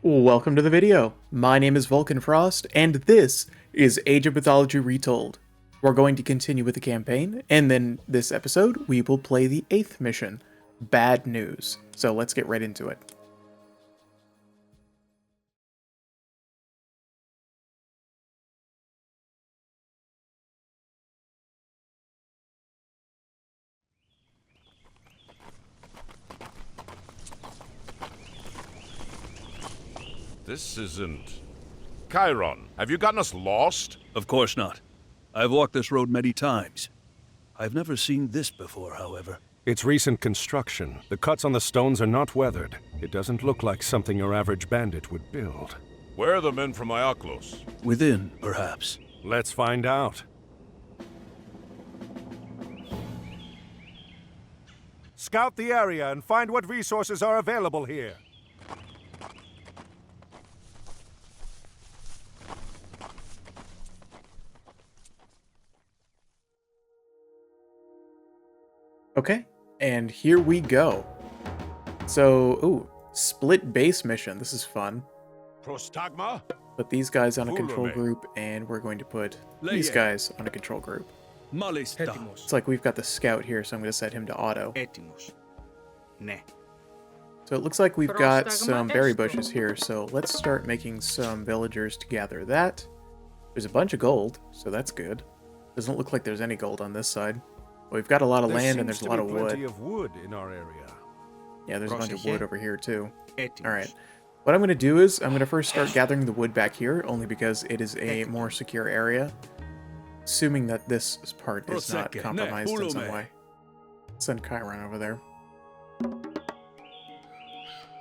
Welcome to the video. My name is Vulcan Frost, and this is Age of Mythology Retold. We're going to continue with the campaign, and then this episode, we will play the 8th mission, Bad News. So let's get right into it. This isn't... Chiron, have you gotten us lost? Of course not. I've walked this road many times. I've never seen this before, however. It's recent construction. The cuts on the stones are not weathered. It doesn't look like something your average bandit would build. Where are the men from Iaclos? Within, perhaps. Let's find out. Scout the area and find what resources are available here. Okay, and here we go. So, ooh, split base mission. This is fun. Prostagma? Put these guys on a control Ulume. group, and we're going to put these guys on a control group. Malista. It's like we've got the scout here, so I'm going to set him to auto. Έτοιμος. Ναι. So it looks like we've got some berry bushes here, so let's start making some villagers to gather that. There's a bunch of gold, so that's good. Doesn't look like there's any gold on this side. Well, we've got a lot of land and there's a lot of Plenty wood. of wood in our area. Yeah, there's a bunch of wood over here too. Έτοιμος. Alright. What I'm going to do is I'm going to first start gathering the wood back here, only because it is a more secure area. Assuming that this part is not compromised in some way. Send Chiron over there.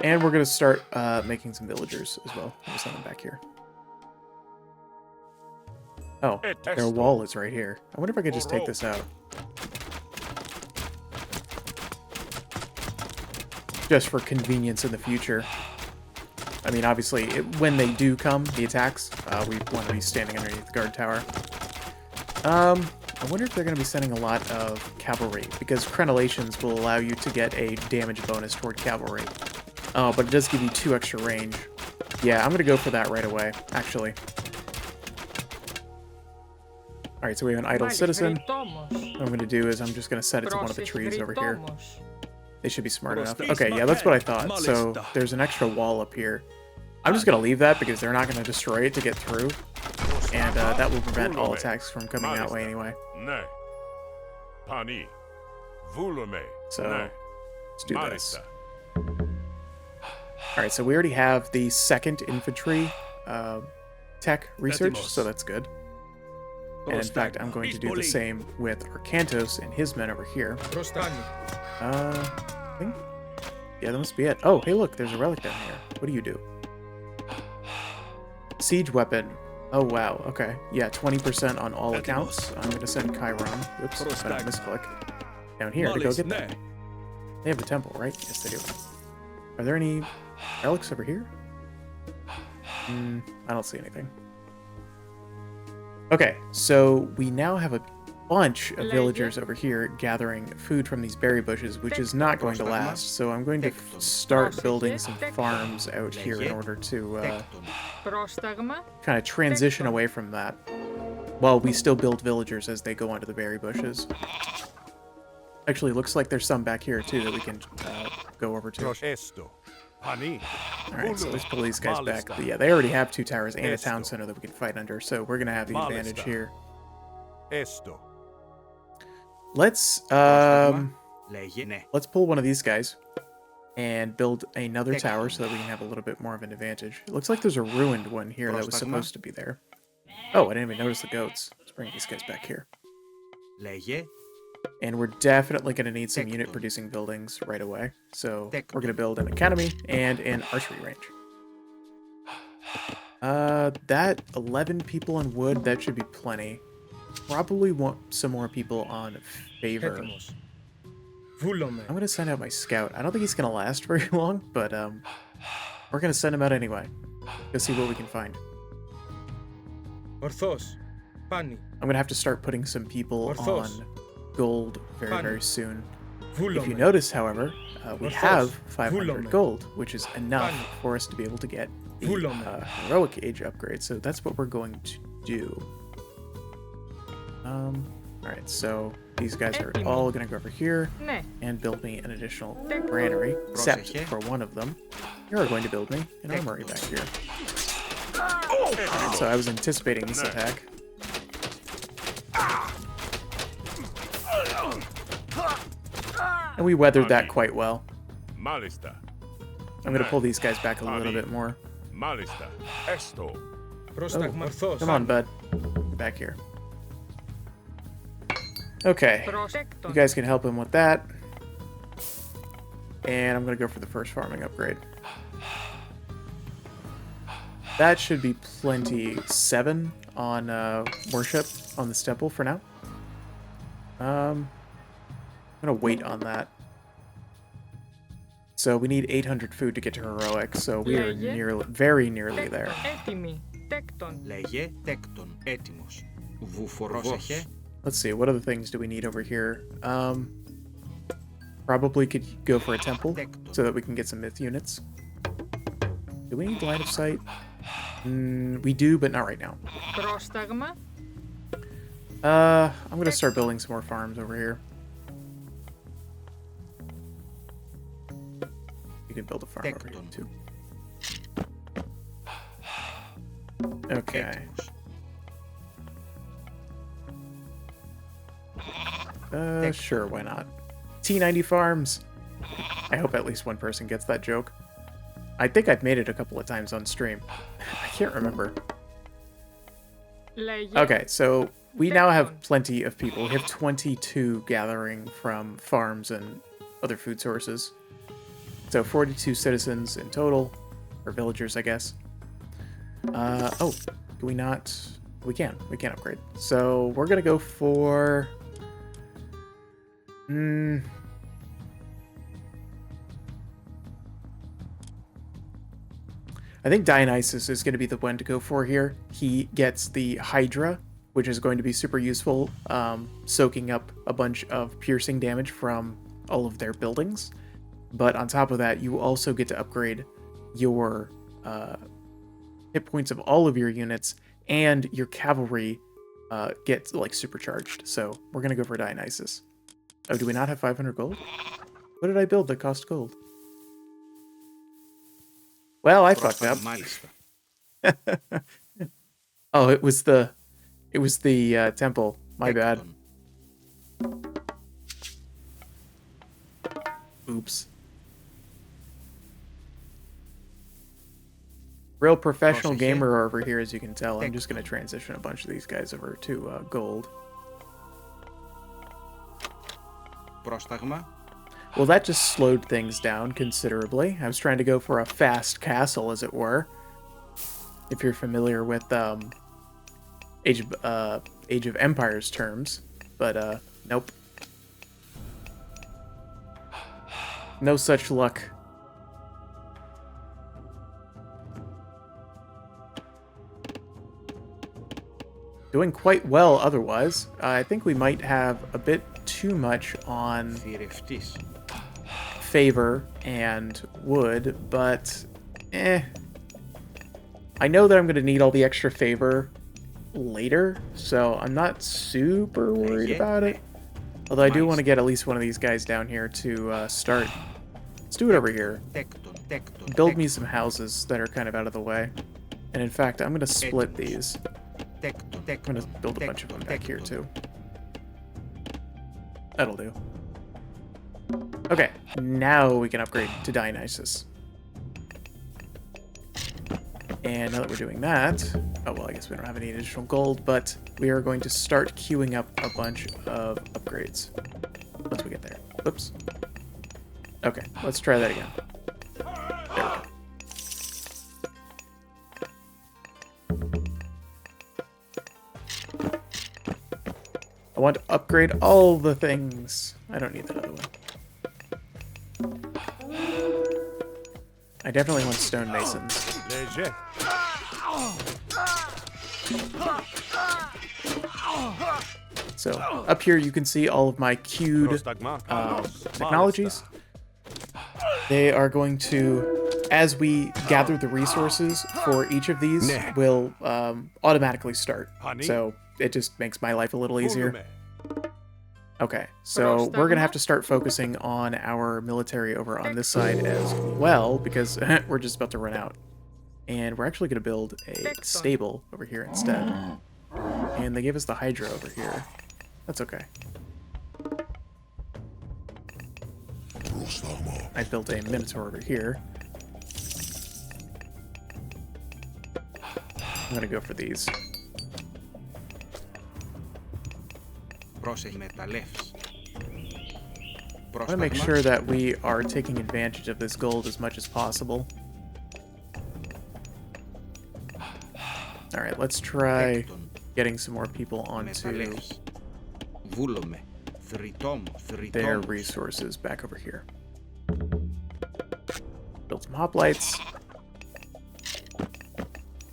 And we're going to start making some villagers as well. I'll send them back here. Oh, their wall is right here. I wonder if I could just take this out. Just for convenience in the future. I mean, obviously, when they do come, the attacks, we want to be standing underneath the guard tower. I wonder if they're going to be sending a lot of cavalry, because crenellations will allow you to get a damage bonus toward cavalry. Oh, but it does give you 2 extra range. Yeah, I'm going to go for that right away, actually. Alright, so we have an idle citizen. What I'm going to do is I'm just going to set it to one of the trees over here. They should be smart enough. Okay, yeah, that's what I thought. So there's an extra wall up here. I'm just going to leave that because they're not going to destroy it to get through. And that will prevent all attacks from coming that way anyway. Ne. Pani. Vulume. So, Ne. let's do this. Malista. Alright, so we already have the 2nd infantry tech research, so that's good. And in fact, I'm going to do the same with Arcantos and his men over here. I think... Yeah, that must be it. Oh, hey look, there's a relic down here. What do you do? Siege weapon. Oh wow, okay. Yeah, 20% on all accounts. I'm going to send Chiron. Oops, I don't misclick. Down here to go get that. They have a temple, right? Yes, they do. Are there any relics over here? I don't see anything. Okay, so we now have a bunch of villagers over here gathering food from these berry bushes, which is not going to last. So I'm going to start building some farms out here in order to kind of transition away from that, while we still build villagers as they go onto the berry bushes. Actually, looks like there's some back here too that we can go over to. Alright, so let's pull these guys back. But yeah, they already have 2 towers and a town center that we can fight under, so we're gonna have the advantage here. Let's pull one of these guys and build another tower so that we can have a little bit more of an advantage. It looks like there's a ruined one here that was supposed to be there. Oh, I didn't even notice the goats. Let's bring these guys back here. And we're definitely going to need some unit-producing buildings right away. So we're going to build an academy and an archery range. That 11 on wood, that should be plenty. Probably want some more people on favor. I'm going to send out my scout. I don't think he's going to last very long, but we're going to send him out anyway. Go see what we can find. I'm going to have to start putting some people on gold very, very soon. If you notice, however, we have 500 gold, which is enough for us to be able to get the heroic age upgrade. So that's what we're going to do. Alright, so these guys are all going to go over here and build me an additional granary, except for one of them. You're going to build me an armory back here. Alright, so I was anticipating this attack. And we weathered that quite well. Malista. I'm going to pull these guys back a little bit more. Malista. Esto. Oh, come on, bud. Get back here. Okay. You guys can help him with that. And I'm going to go for the first farming upgrade. That should be plenty. 7 on worship on this temple for now. I'm going to wait on that. So we need 800 food to get to heroic, so we are very nearly there. Λέγε τέκτον, έτοιμος. Πρόσεχε. Let's see, what other things do we need over here? Probably could go for a temple so that we can get some myth units. Do we need line of sight? We do, but not right now. I'm going to start building some more farms over here. You can build a farm over here too. Okay. Sure, why not? T90 farms! I hope at least one person gets that joke. I think I've made it a couple of times on stream. I can't remember. Okay, so we now have plenty of people. We have 22 gathering from farms and other food sources. So 42 citizens in total, or villagers, I guess. Oh, do we not? We can upgrade. So we're gonna go for... I think Dionysus is going to be the one to go for here. He gets the Hydra, which is going to be super useful, soaking up a bunch of piercing damage from all of their buildings. But on top of that, you also get to upgrade your hit points of all of your units, and your cavalry gets like supercharged. So we're going to go for Dionysus. Oh, do we not have 500 gold? What did I build that cost gold? Well, I fucked up. Oh, it was the temple. My bad. Oops. Real professional gamer over here, as you can tell. I'm just going to transition a bunch of these guys over to gold. Well, that just slowed things down considerably. I was trying to go for a fast castle, as it were. If you're familiar with Age of Empires terms. But, nope. No such luck. Doing quite well otherwise. I think we might have a bit too much on favor and wood, but I know that I'm going to need all the extra favor later, so I'm not super worried about it. Although I do want to get at least one of these guys down here to start. Let's do it over here. Build me some houses that are kind of out of the way. And in fact, I'm going to split these. I'm going to build a bunch of them back here too. That'll do. Okay, now we can upgrade to Dionysus. And now that we're doing that... Oh, well, I guess we don't have any additional gold, but we are going to start queuing up a bunch of upgrades. Once we get there. Oops. Okay, let's try that again. There we go. I want to upgrade all the things. I don't need that other one. I definitely want stonemasons. So up here you can see all of my queued technologies. They are going to, as we gather the resources for each of these, will automatically start. So it just makes my life a little easier. Okay, so we're gonna have to start focusing on our military over on this side as well, because we're just about to run out. And we're actually gonna build a stable over here instead. And they gave us the Hydra over here. That's okay. I built a Minotaur over here. I'm gonna go for these. I want to make sure that we are taking advantage of this gold as much as possible. Alright, let's try getting some more people onto their resources back over here. Build some hoplites.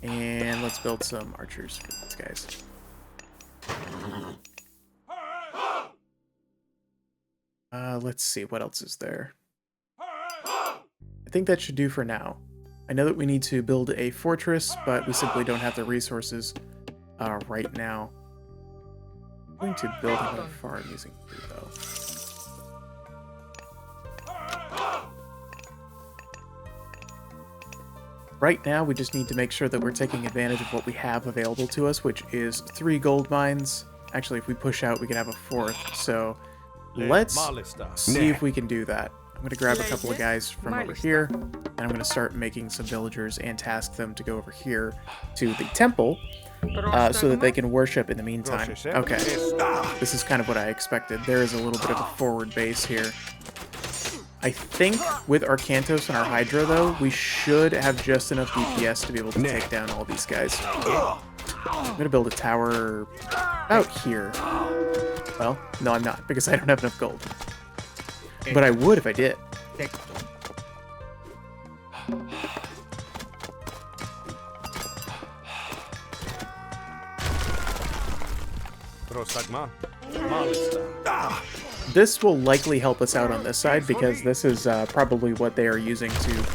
And let's build some archers for these guys. Let's see, what else is there? I think that should do for now. I know that we need to build a fortress, but we simply don't have the resources right now. I'm going to build another farm using food, though. Right now, we just need to make sure that we're taking advantage of what we have available to us, which is 3 gold mines. Actually, if we push out, we can have a 4th, so let's see if we can do that. I'm going to grab a couple of guys from over here, and I'm going to start making some villagers and task them to go over here to the temple so that they can worship in the meantime. Okay, this is kind of what I expected. There is a little bit of a forward base here. I think with our Cantos and our Hydra, though, we should have just enough DPS to be able to take down all these guys. I'm going to build a tower out here. Well, no, I'm not, because I don't have enough gold. But I would if I did. This will likely help us out on this side, because this is probably what they are using to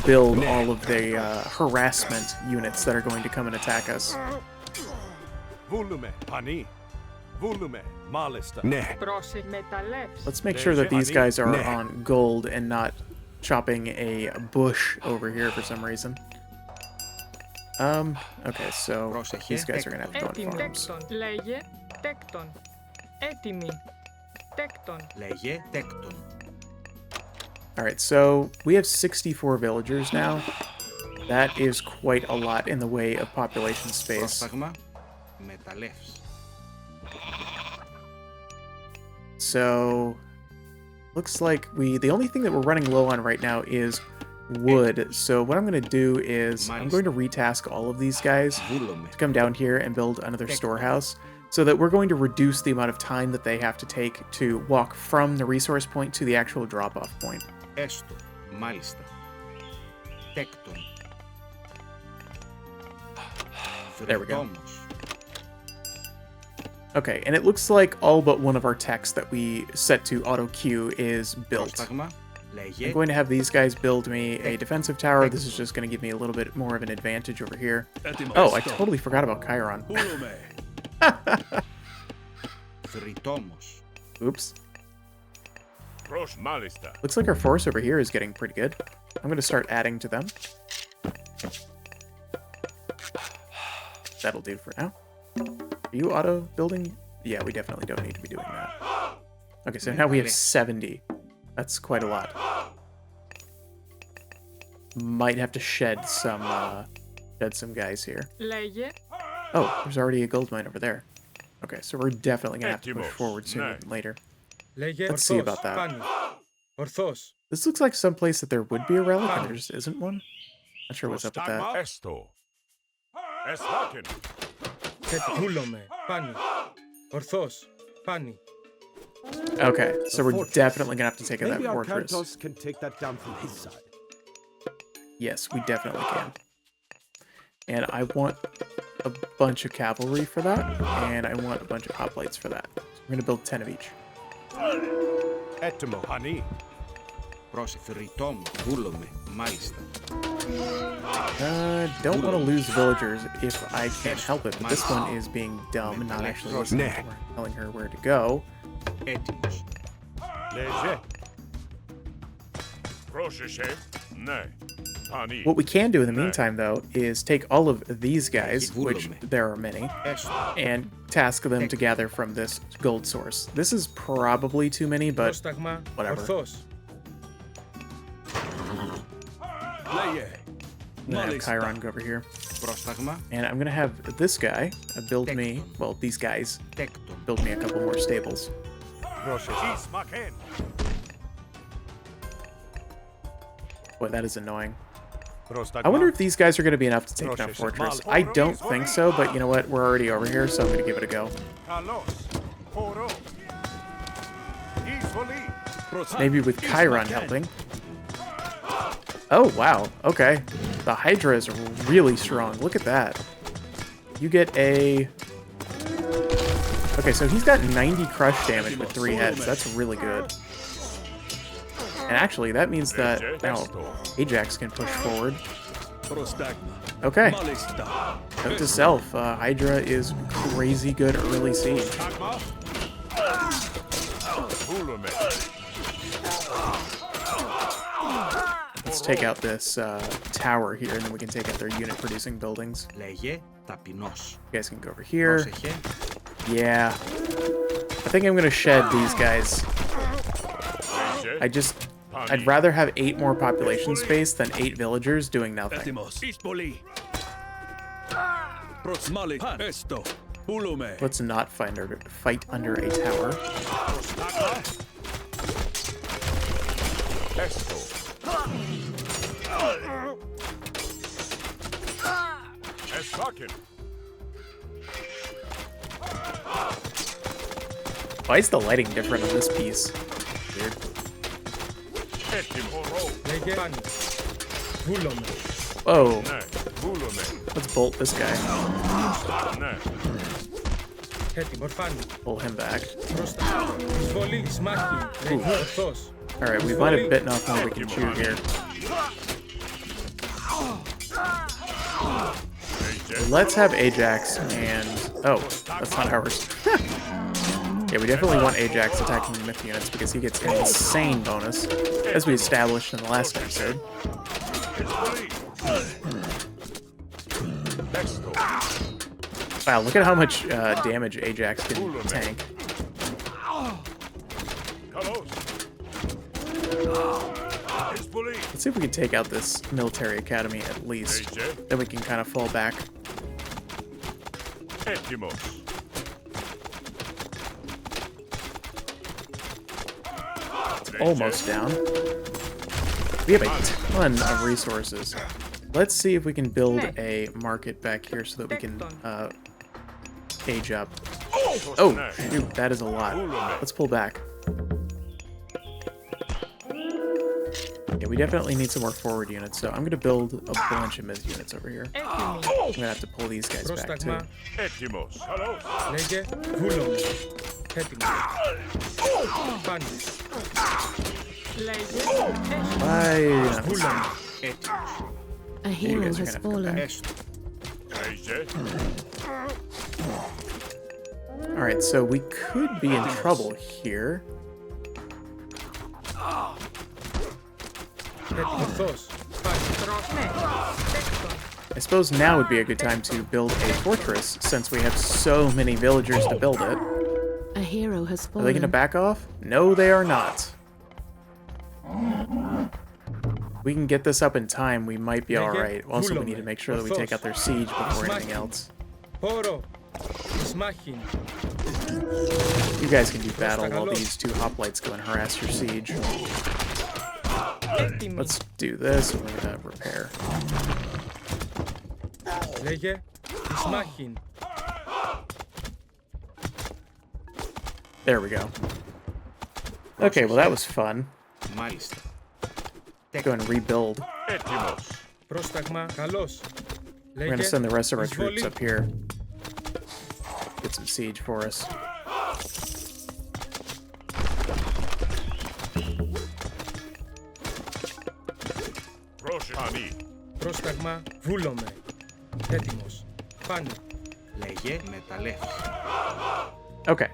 build all of the harassment units that are going to come and attack us. Let's make sure that these guys are on gold and not chopping a bush over here for some reason. Okay, so these guys are gonna have to go on farms. Alright, so we have 64 villagers now. That is quite a lot in the way of population space. So, looks like the only thing that we're running low on right now is wood. So what I'm going to do is I'm going to retask all of these guys to come down here and build another storehouse, so that we're going to reduce the amount of time that they have to take to walk from the resource point to the actual drop-off point. There we go. Okay, and it looks like all but one of our techs that we set to auto queue is built. I'm going to have these guys build me a defensive tower. This is just going to give me a little bit more of an advantage over here. Oh, I totally forgot about Chiron. Oops. Looks like our force over here is getting pretty good. I'm going to start adding to them. That'll do for now. Are you auto-building? Yeah, we definitely don't need to be doing that. Okay, so now we have 70. That's quite a lot. Might have to shed some guys here. Oh, there's already a gold mine over there. Okay, so we're definitely gonna have to push forward sooner than later. Let's see about that. This looks like some place that there would be a relic, and there just isn't one. Not sure what's up with that. Okay, so we're definitely gonna have to take out that fortress. Can take that down from his side. Yes, we definitely can. And I want a bunch of cavalry for that, and I want a bunch of hoplites for that. So I'm going to build 10 of each. Έτοιμο, Hani. Πρόσεχε, ρητό μου, βούλομαι, μάλιστα. Don't want to lose villagers if I can't help it, but this one is being dumb and not actually listening to her, telling her where to go. Έτοιμος. Léger. Πρόσεχε. Ναι. Hani. What we can do in the meantime, though, is take all of these guys, which there are many, Έστω. and task them to gather from this gold source. This is probably too many, but Πρόσταγμα, whatever. ορθώς. Λέγε. I'm gonna have Chiron go over here, Πρόσταγμα, and I'm gonna have this guy build me, well, these guys τέκτον. build me a couple more stables. Πρόσεχε. Ismaken. Boy, that is annoying. Πρόσταγμα. I wonder if these guys are going to be enough to take down Fortress. I don't think so, but you know what? We're already over here, so I'm going to give it a go. Καλώς. Χορό. Εισβολή. Maybe with Chiron helping. Oh, wow. Okay. The Hydra is really strong. Look at that. You get a... Okay, so he's got 90 crush damage with 3 heads. That's really good. And actually, that means that now Ajax can push forward. Πρόσταγμα. Okay. Μάλιστα. Note to self, Hydra is crazy good early siege. Βούλομαι. Let's take out this tower here, and then we can take out their unit-producing buildings. Λέγε, ταπεινός. You guys can go over here. Πρόσεχε, Yeah. I think I'm gonna shed these guys. I'd rather have 8 more population space than 8 villagers doing nothing. Έτοιμος. Εισβολή. Μάλιστα. Έστω. Βούλομαι. Let's not fight under a tower. Έστω. Εσφάκεν. Why is the lighting different on this piece? Weird. Έτοιμο. λέγε, πάνι. Βούλομαι. Whoa. Ναι. Βούλομαι. Let's bolt this guy. Ναι. Έτοιμος, πάνι. Pull him back. Πρόσταγμα, εισβολή, σμάχη. Λέγε, ορθώς. Alright, we might have bitten off more we can chew here. Let's have Ajax and... Oh, that's not ours. Yeah, we definitely want Ajax attacking the myth units because he gets an insane bonus, as we established in the last episode. Έστω. Wow, look at how much damage Ajax can tank. Καλώς. Εισβολή. Let's see if we can take out this military academy at least. Then we can kind of fall back. Έτοιμος. Almost down. We have a ton of resources. Let's see if we can build a market back here so that we can age up. Oh, shoot, that is a lot. Let's pull back. Yeah, we definitely need some more forward units, so I'm going to build a bunch of myth units over here. I'm going to have to pull these guys back too. Πρόσταγμα, Έτοιμος. Καλώς. λέγε, βούλομαι. Έτοιμος. Πάνι. Why not? Βούλομαι. Έτοιμος. A You hero guys are has gonna have to come fallen. back. Έστω. Λέγε. Alright, so we could be in trouble here. Ορθώς. Πάνι. I suppose now would be a good time to build a fortress, since we have so many villagers to build it. A hero has Are they going to fallen. back off? No, they are not. We can get this up in time, we might be alright. Also, we need to make sure that we take out their siege before anything else. Πόρο. Σμάχη. You guys can do battle while these 2 hoplites go and harass your siege. Έτοιμη. Let's do this, and we're going to repair. Λέγε, σμάχη. There we go. Okay, well that was fun. Μάλιστα. Go and rebuild. Έτοιμος. Πρόσταγμα, καλώς. We're gonna send the rest of our troops up here. Get some siege for us. Proshani. Πρόσταγμα βούλομαι. Έτοιμος. Πάνω. Λέγε μεταλλεύς. Okay,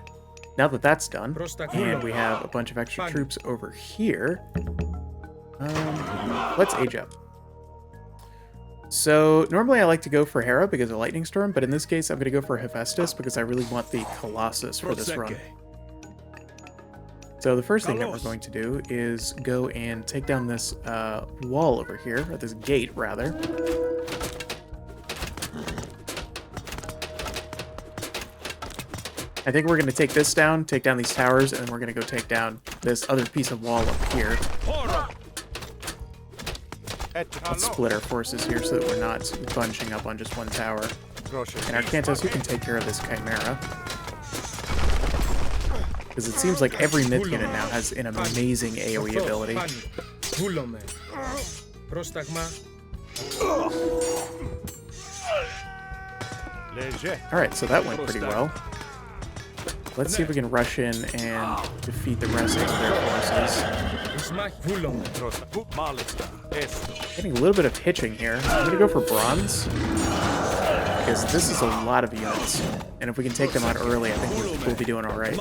now that that's done, and we have a bunch of extra troops over here, let's age up. So, normally I like to go for Hera because of Lightning Storm, but in this case I'm going to go for Hephaestus because I really want the Colossus for this run. So the first thing that we're going to do is go and take down this wall over here, or this gate, rather. I think we're going to take this down, take down these towers, and then we're going to go take down this other piece of wall up here. Let's split our forces here so that we're not bunching up on just one tower. And Arcantos, you can take care of this Chimera. Because it seems like every myth unit now has an amazing AoE ability. Alright, so that went pretty well. Let's see if we can rush in and defeat the rest of their forces. Getting a little bit of hitching here. I'm going to go for bronze. Because this is a lot of units. And if we can take them out early, I think we'll be doing alright.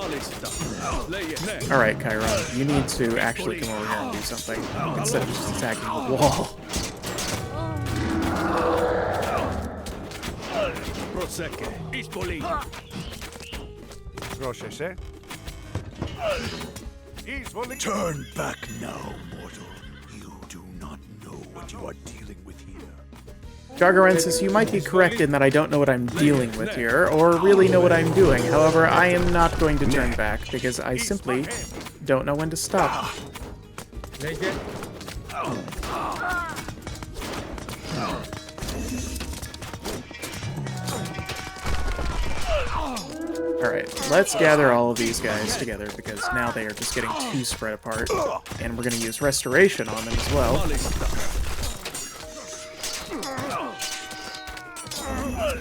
Alright, Chiron, you need to actually come over here and do something instead of just attacking the wall. Turn back now, mortal. You do not know what you are dealing with here. Gargarensis, you might be correct in that I don't know what I'm dealing with here, or really know what I'm doing. However, I am not going to turn back, because I simply don't know when to stop. Alright, let's gather all of these guys together, because now they are just getting too spread apart. And we're going to use Restoration on them as well.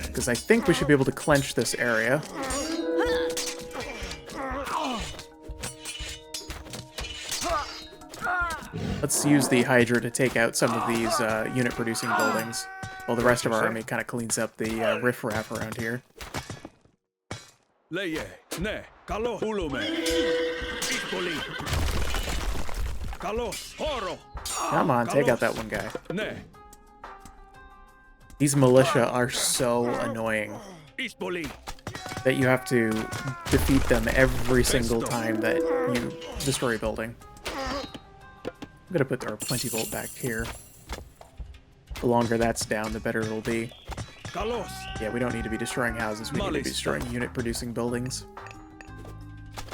Because I think we should be able to clench this area. Let's use the Hydra to take out some of these unit-producing buildings, while the rest of our army kind of cleans up the riffraff around here. Come on, take out that one guy. These militia are so annoying that you have to defeat them every single time that you destroy a building. I'm going to put our Plenty Bolt back here. The longer that's down, the better it'll be. Yeah, we don't need to be destroying houses, we need to be destroying unit-producing buildings.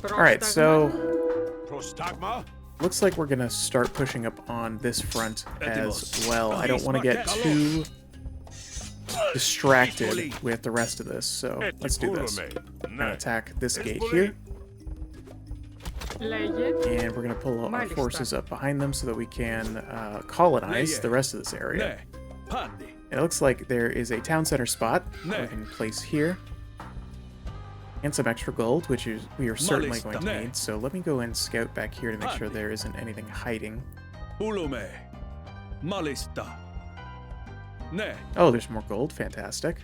Alright, so looks like we're going to start pushing up on this front as well. I don't want to get too distracted with the rest of this, so let's do this. I'm gonna attack this gate here, and we're gonna pull our forces up behind them so that we can colonize the rest of this area. It looks like there is a town center spot that we can place here, and some extra gold, which we are certainly going to need. So let me go and scout back here to make sure there isn't anything hiding. Oh, there's more gold. Fantastic.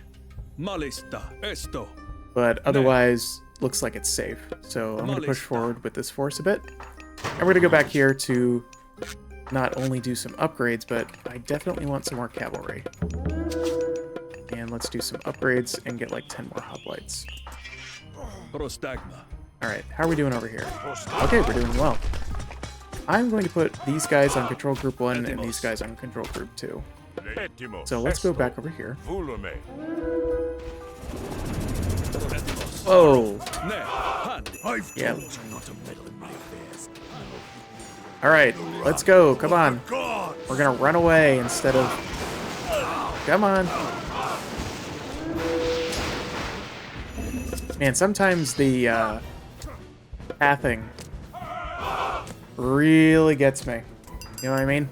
But otherwise, looks like it's safe. So I'm going to push forward with this force a bit. And we're going to go back here to not only do some upgrades, but I definitely want some more cavalry. And let's do some upgrades and get like 10 more hoplites. Alright, how are we doing over here? Okay, we're doing well. I'm going to put these guys on Control Group 1 and these guys on Control Group 2. So let's go back over here. Whoa! Yeah. Alright, let's go. Come on. We're gonna run away instead of... Come on. Man, sometimes the pathing really gets me. You know what I mean?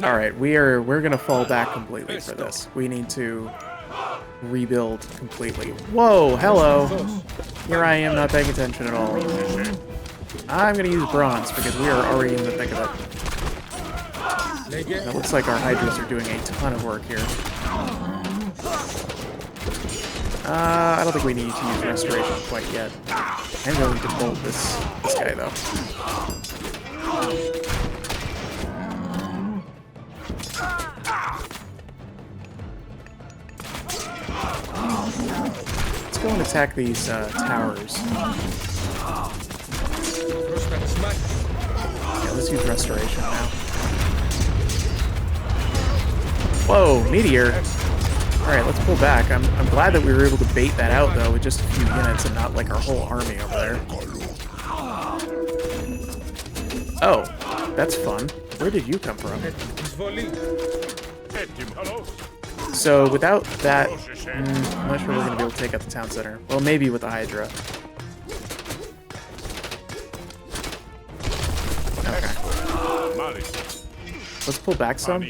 All right, we're gonna fall back completely for this. We need to rebuild completely. Whoa, hello. Here I am not paying attention at all. I'm gonna use bronze because we are already in the thick of it. It looks like our hydras are doing a ton of work here. I don't think we need to use restoration quite yet. I'm going to bolt this guy though. Let's go and attack these towers. Yeah, let's use restoration now. Whoa, meteor! Alright, let's pull back. I'm glad that we were able to bait that out, though, with just a few units and not, like, our whole army over there. Oh, that's fun. Where did you come from? So, without that, I'm not sure we're going to be able to take out the town center. Well, maybe with the Hydra. Okay. Let's pull back some.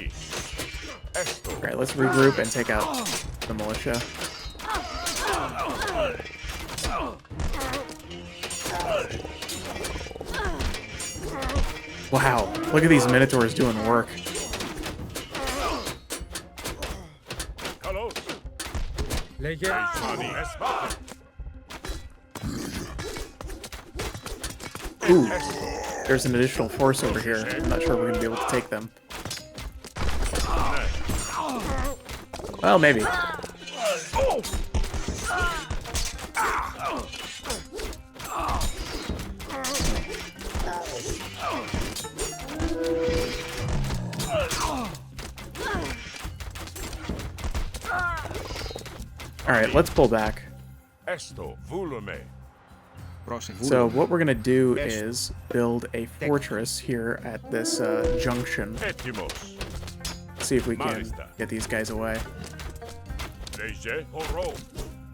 Alright, let's regroup and take out the militia. Wow, look at these Minotaurs doing work. Ooh, there's an additional force over here. I'm not sure we're going to be able to take them. Well, maybe. Alright, let's pull back. So what we're going to do is build a fortress here at this junction. See if we can get these guys away.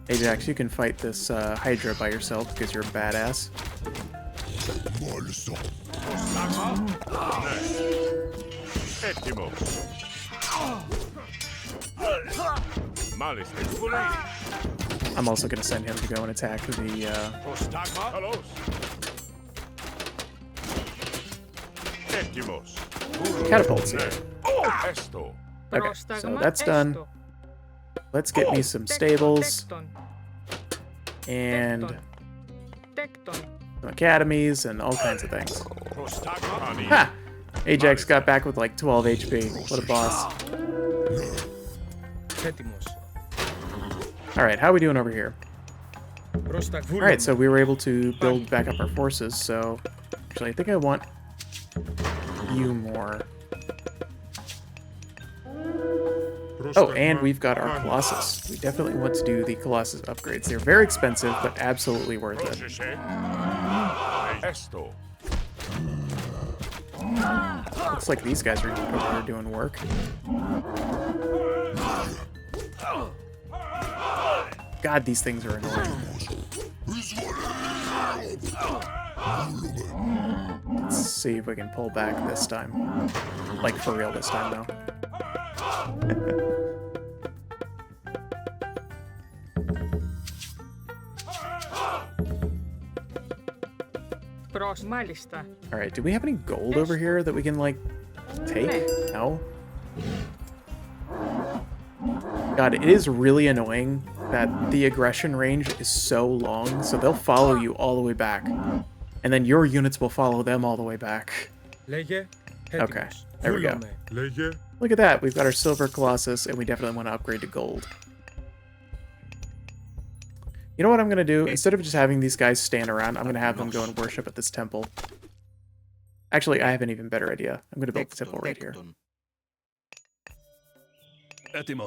Ajax, you can fight this Hydra by yourself because you're a badass. I'm also going to send him to go and attack the catapults here. Okay, so that's done. Let's get me some stables and some academies and all kinds of things. Ha! Ajax got back with like 12 HP. What a boss. Alright, how are we doing over here? Alright, so we were able to build back up our forces, so actually I think I want you more. Oh, and we've got our Colossus. We definitely want to do the Colossus upgrades. They're very expensive, but absolutely worth it. Looks like these guys are doing work. God, these things are annoying. Let's see if we can pull back this time. Like, for real this time, though. Alright, do we have any gold over here that we can, like, take? No? God, it is really annoying that the aggression range is so long, so they'll follow you all the way back. And then your units will follow them all the way back. Okay, there we go. Look at that, we've got our Silver Colossus, and we definitely want to upgrade to gold. You know what I'm going to do? Instead of just having these guys stand around, I'm going to have them go and worship at this temple. Actually, I have an even better idea. I'm going to build the temple right here.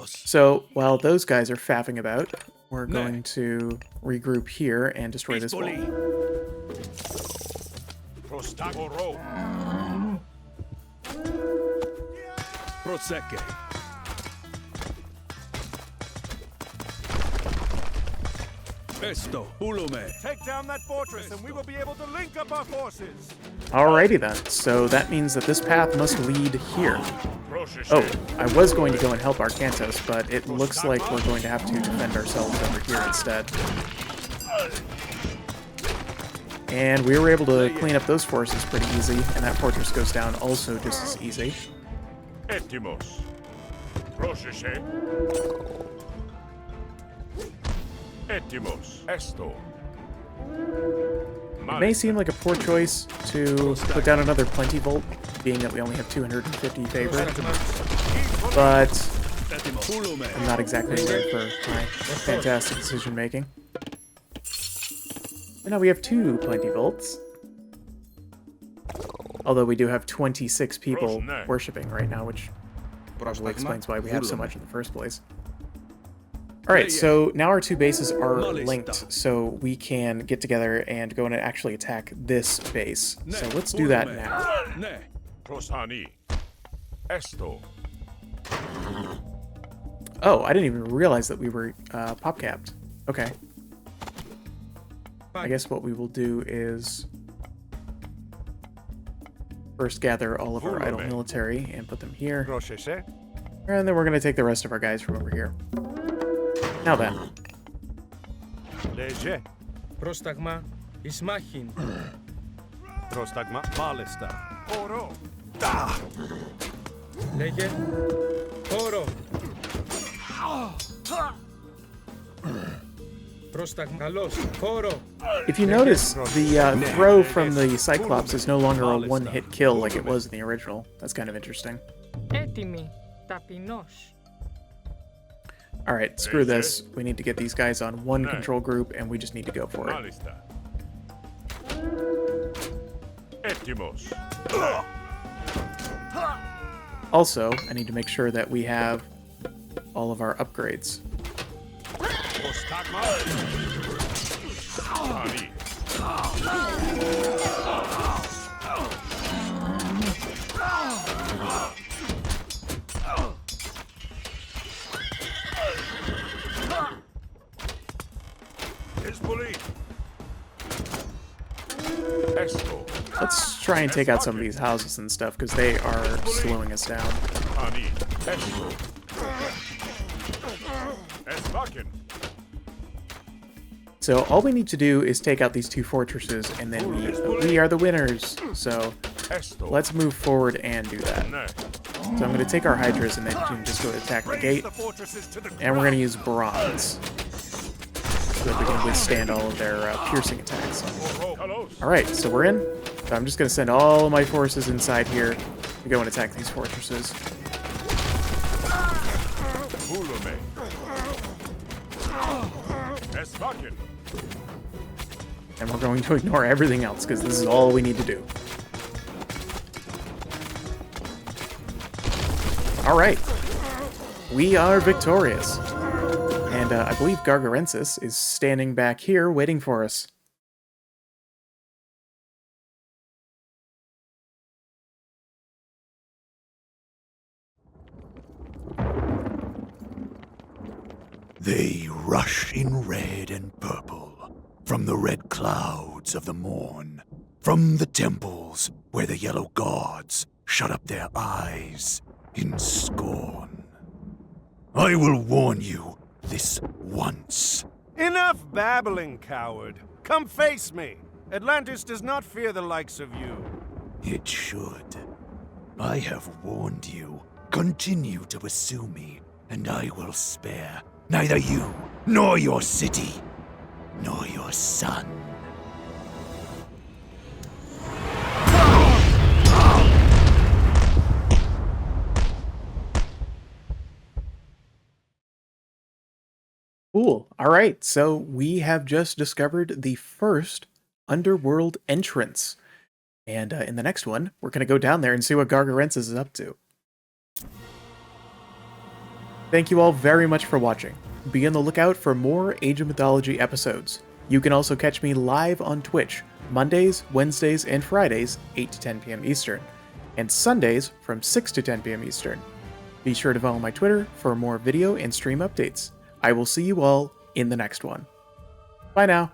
So, while those guys are faffing about, we're going to regroup here and destroy this wall. Take down that fortress and we will be able to link up our forces. Alrighty then, so that means that this path must lead here. Oh, I was going to go and help Arcantos, but it looks like we're going to have to defend ourselves over here instead. And we were able to clean up those forces pretty easy, and that fortress goes down also just as easy. Etimos. Πρόσεχε. Etimos. Esto. It may seem like a poor choice to put down another Plenty Volt, being that we only have 250 favor, but I'm not exactly known for my fantastic decision making. And now we have 2 Plenty Volts. Although we do have 26 people worshipping right now, which probably explains why we have so much in the first place. Alright, so now our 2 bases are linked, so we can get together and go and actually attack this base. So let's do that now. Prosani. Esto. Oh, I didn't even realize that we were pop-capped. Okay. I guess what we will do is first gather all of our idle military and put them here. And then we're going to take the rest of our guys from over here. Now then. Πρόσταγμα εις μάχην. Πρόσταγμα μάλιστα. Oro. Λέγε. Όρο. Πρόσταγμα καλός. Όρο. If you notice, the throw from the Cyclops is no longer a one-hit kill like it was in the original. That's kind of interesting. Έτοιμοι. Ταπεινός. Alright, screw this. We need to get these guys on one control group, and we just need to go for it. Μάλιστα. Etimos. Also, I need to make sure that we have all of our upgrades. Prostagma. Ani. Let's try and take out some of these houses and stuff, because they are slowing us down. So all we need to do is take out these 2 fortresses, and then we are the winners. So let's move forward and do that. So I'm going to take our Hydras, and then you can just go attack the gate. And we're going to use Bronze, so that we can withstand all of their piercing attacks. Alright, so we're in. So I'm just going to send all of my forces inside here to go and attack these fortresses. And we're going to ignore everything else, because this is all we need to do. Alright. We are victorious. And I believe Gargarensis is standing back here waiting for us. They rush in red and purple, from the red clouds of the morn, from the temples where the yellow gods shut up their eyes in scorn. I will warn you this once. Enough babbling, coward. Come face me. Atlantis does not fear the likes of you. It should. I have warned you. Continue to pursue me, and I will spare neither you, nor your city, nor your son. Cool. Alright, so we have just discovered the first underworld entrance. And in the next one, we're going to go down there and see what Gargarensis is up to. Thank you all very much for watching. Be on the lookout for more Age of Mythology episodes. You can also catch me live on Twitch, Mondays, Wednesdays, and Fridays, 8 to 10 p.m. Eastern, and Sundays from 6 to 10 p.m. Eastern. Be sure to follow my Twitter for more video and stream updates. I will see you all in the next one. Bye now.